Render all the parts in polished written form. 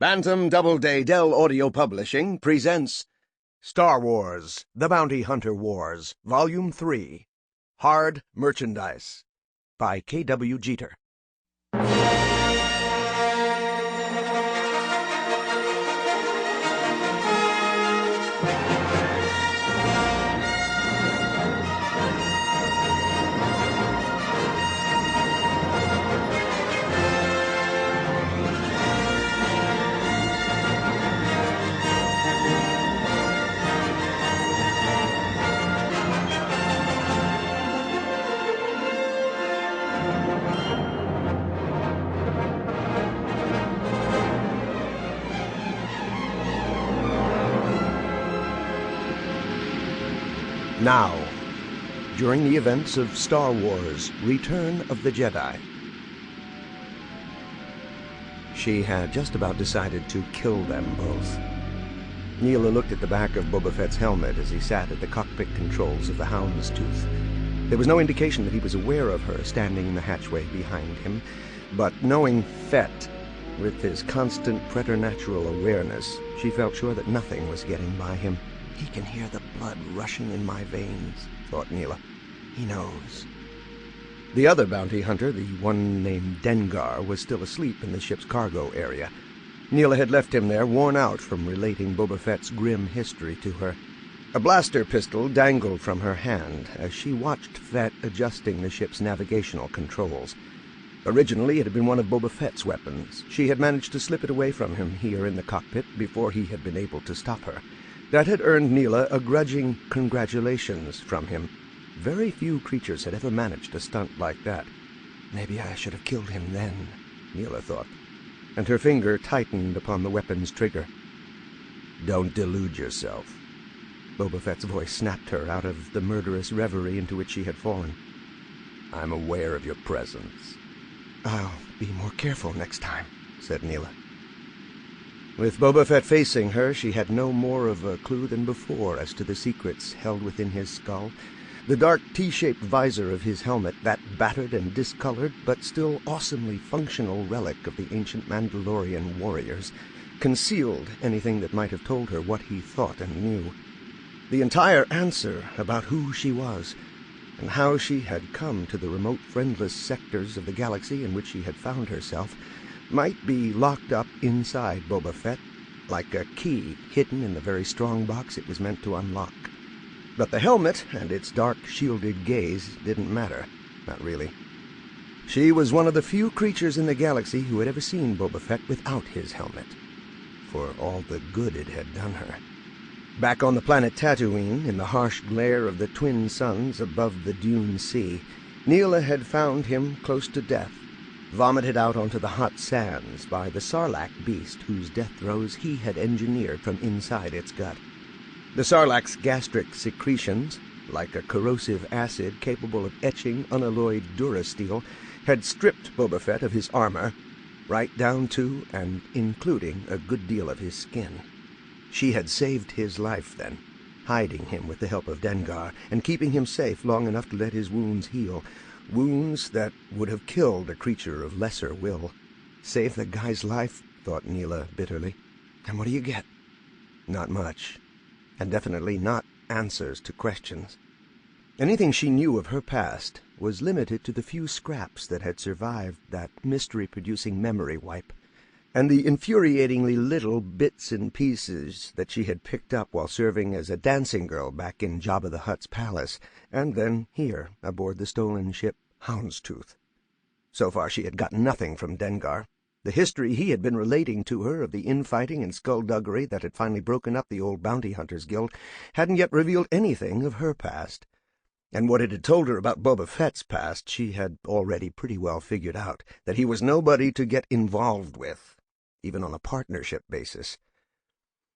Bantam Doubleday Dell Audio Publishing presents Star Wars, The Bounty Hunter Wars, Volume 3, Hard Merchandise, by K.W. Jeter. Now, during the events of Star Wars, Return of the Jedi. She had just about decided to kill them both. Neelah looked at the back of Boba Fett's helmet as he sat at the cockpit controls of the Houndstooth. There was no indication that he was aware of her standing in the hatchway behind him, but knowing Fett, with his constant preternatural awareness, she felt sure that nothing was getting by him. He can hear the blood rushing in my veins, thought Neelah. He knows. The other bounty hunter, the one named Dengar, was still asleep in the ship's cargo area. Neelah had left him there, worn out from relating Boba Fett's grim history to her. A blaster pistol dangled from her hand as she watched Fett adjusting the ship's navigational controls. Originally, it had been one of Boba Fett's weapons. She had managed to slip it away from him here in the cockpit before he had been able to stop her. That had earned Neelah a grudging congratulations from him. Very few creatures had ever managed a stunt like that. Maybe I should have killed him then, Neelah thought, and her finger tightened upon the weapon's trigger. Don't delude yourself. Boba Fett's voice snapped her out of the murderous reverie into which she had fallen. I'm aware of your presence. I'll be more careful next time, said Neelah. With Boba Fett facing her, she had no more of a clue than before as to the secrets held within his skull. The dark T-shaped visor of his helmet, that battered and discolored but still awesomely functional relic of the ancient Mandalorian warriors, concealed anything that might have told her what he thought and knew. The entire answer about who she was, and how she had come to the remote friendless sectors of the galaxy in which she had found herself, might be locked up inside Boba Fett, like a key hidden in the very strong box it was meant to unlock. But the helmet and its dark, shielded gaze didn't matter. Not really. She was one of the few creatures in the galaxy who had ever seen Boba Fett without his helmet, for all the good it had done her. Back on the planet Tatooine, in the harsh glare of the twin suns above the dune sea, Neelah had found him close to death, vomited out onto the hot sands by the Sarlacc beast whose death throes he had engineered from inside its gut. The Sarlacc's gastric secretions, like a corrosive acid capable of etching unalloyed durasteel, had stripped Boba Fett of his armor, right down to and including a good deal of his skin. She had saved his life then, hiding him with the help of Dengar, and keeping him safe long enough to let his wounds heal, wounds that would have killed a creature of lesser will. Save the guy's life, thought Neelah bitterly. And what do you get? Not much. And definitely not answers to questions. Anything she knew of her past was limited to the few scraps that had survived that mystery-producing memory wipe, and the infuriatingly little bits and pieces that she had picked up while serving as a dancing girl back in Jabba the Hutt's palace, and then here, aboard the stolen ship Houndstooth. So far she had gotten nothing from Dengar. The history he had been relating to her of the infighting and skullduggery that had finally broken up the old bounty hunters guild hadn't yet revealed anything of her past. And what it had told her about Boba Fett's past she had already pretty well figured out, that he was nobody to get involved with, even on a partnership basis.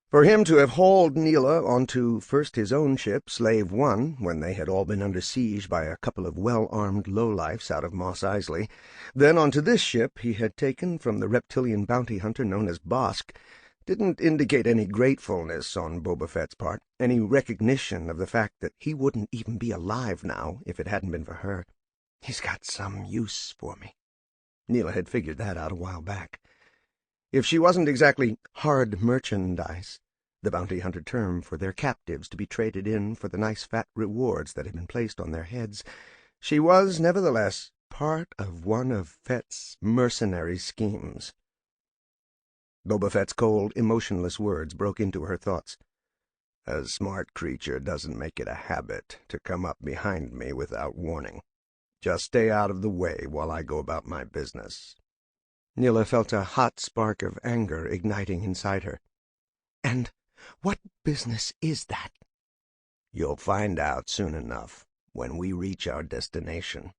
For him to have hauled Neelah onto first his own ship, Slave One, when they had all been under siege by a couple of well-armed lowlifes out of Mos Eisley, then onto this ship he had taken from the reptilian bounty hunter known as Bosk, didn't indicate any gratefulness on Boba Fett's part, any recognition of the fact that he wouldn't even be alive now if it hadn't been for her. He's got some use for me. Neelah had figured that out a while back. If she wasn't exactly hard merchandise, the bounty hunter term for their captives to be traded in for the nice fat rewards that had been placed on their heads, she was, nevertheless, part of one of Fett's mercenary schemes. Boba Fett's cold, emotionless words broke into her thoughts. A smart creature doesn't make it a habit to come up behind me without warning. Just stay out of the way while I go about my business. Neelah felt a hot spark of anger igniting inside her. And what business is that? You'll find out soon enough, when we reach our destination.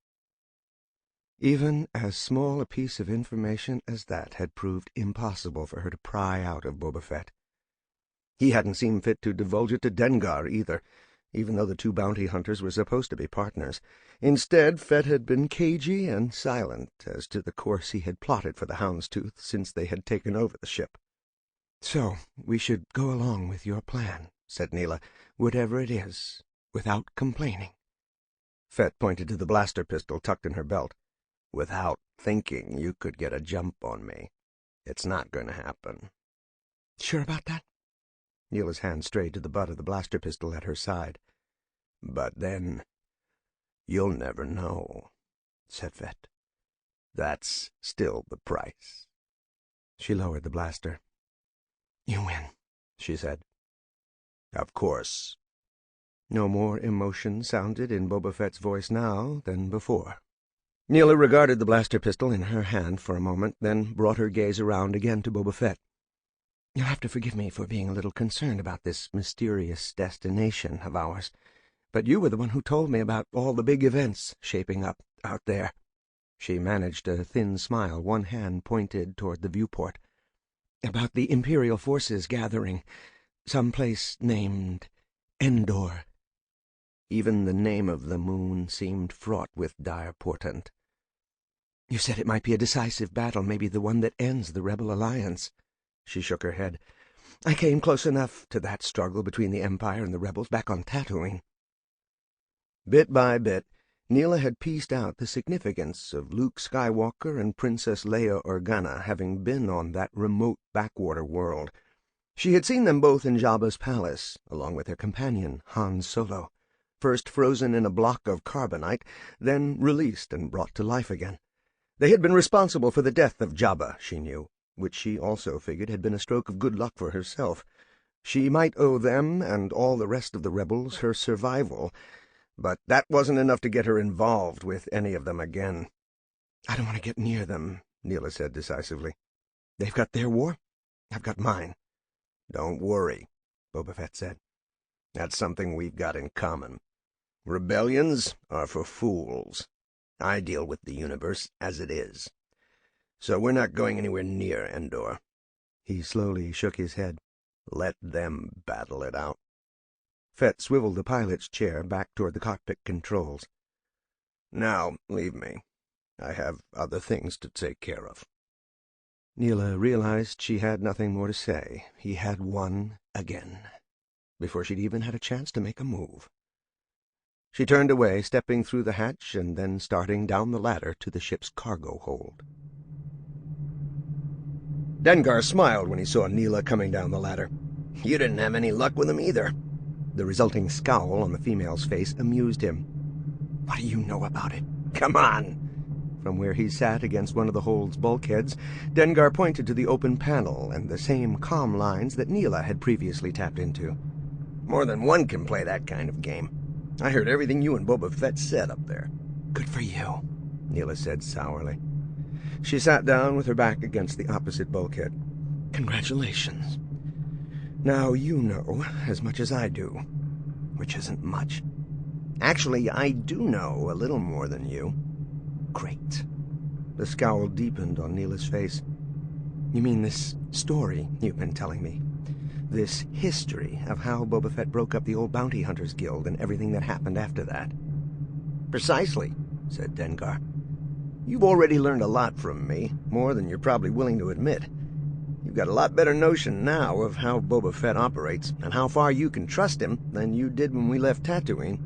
Even as small a piece of information as that had proved impossible for her to pry out of Boba Fett. He hadn't seen fit to divulge it to Dengar either, even though the two bounty hunters were supposed to be partners. Instead, Fett had been cagey and silent as to the course he had plotted for the Houndstooth since they had taken over the ship. "So we should go along with your plan," said Neelah, "whatever it is, without complaining." Fett pointed to the blaster pistol tucked in her belt. "Without thinking you could get a jump on me. It's not going to happen." "Sure about that?" Neelah's hand strayed to the butt of the blaster pistol at her side. "But then you'll never know," said Fett. "That's still the price." She lowered the blaster. "You win," she said. "Of course." No more emotion sounded in Boba Fett's voice now than before. Neelah regarded the blaster pistol in her hand for a moment, then brought her gaze around again to Boba Fett. "You'll have to forgive me for being a little concerned about this mysterious destination of ours, but you were the one who told me about all the big events shaping up out there." She managed a thin smile, one hand pointed toward the viewport. "About the Imperial forces gathering, some place named Endor." Even the name of the moon seemed fraught with dire portent. "You said it might be a decisive battle, maybe the one that ends the Rebel Alliance." She shook her head. "I came close enough to that struggle between the Empire and the Rebels back on Tatooine." Bit by bit, Neelah had pieced out the significance of Luke Skywalker and Princess Leia Organa having been on that remote backwater world. She had seen them both in Jabba's palace, along with their companion, Han Solo, first frozen in a block of carbonite, then released and brought to life again. They had been responsible for the death of Jabba, she knew, which she also figured had been a stroke of good luck for herself. She might owe them and all the rest of the rebels her survival, but that wasn't enough to get her involved with any of them again. "I don't want to get near them," Neelah said decisively. "They've got their war. I've got mine." "Don't worry," Boba Fett said. "That's something we've got in common. Rebellions are for fools. I deal with the universe as it is. So we're not going anywhere near Endor." He slowly shook his head. "Let them battle it out." Fett swiveled the pilot's chair back toward the cockpit controls. "Now, leave me. I have other things to take care of." Neelah realized she had nothing more to say. He had won again, before she'd even had a chance to make a move. She turned away, stepping through the hatch and then starting down the ladder to the ship's cargo hold. Dengar smiled when he saw Neelah coming down the ladder. "You didn't have any luck with him either." The resulting scowl on the female's face amused him. "What do you know about it? Come on!" From where he sat against one of the hold's bulkheads, Dengar pointed to the open panel and the same comm lines that Neelah had previously tapped into. "More than one can play that kind of game. I heard everything you and Boba Fett said up there." "Good for you," Neelah said sourly. She sat down with her back against the opposite bulkhead. "Congratulations. Now you know as much as I do, which isn't much." "Actually, I do know a little more than you." "Great." The scowl deepened on Neelah's face. "You mean this story you've been telling me? This history of how Boba Fett broke up the old Bounty Hunters Guild and everything that happened after that?" "Precisely," said Dengar. "You've already learned a lot from me, more than you're probably willing to admit. You've got a lot better notion now of how Boba Fett operates and how far you can trust him than you did when we left Tatooine."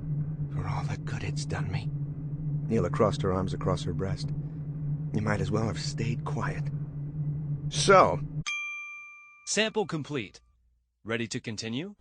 "For all the good it's done me." Neelah crossed her arms across her breast. "You might as well have stayed quiet." "So, Sample complete. Ready to continue?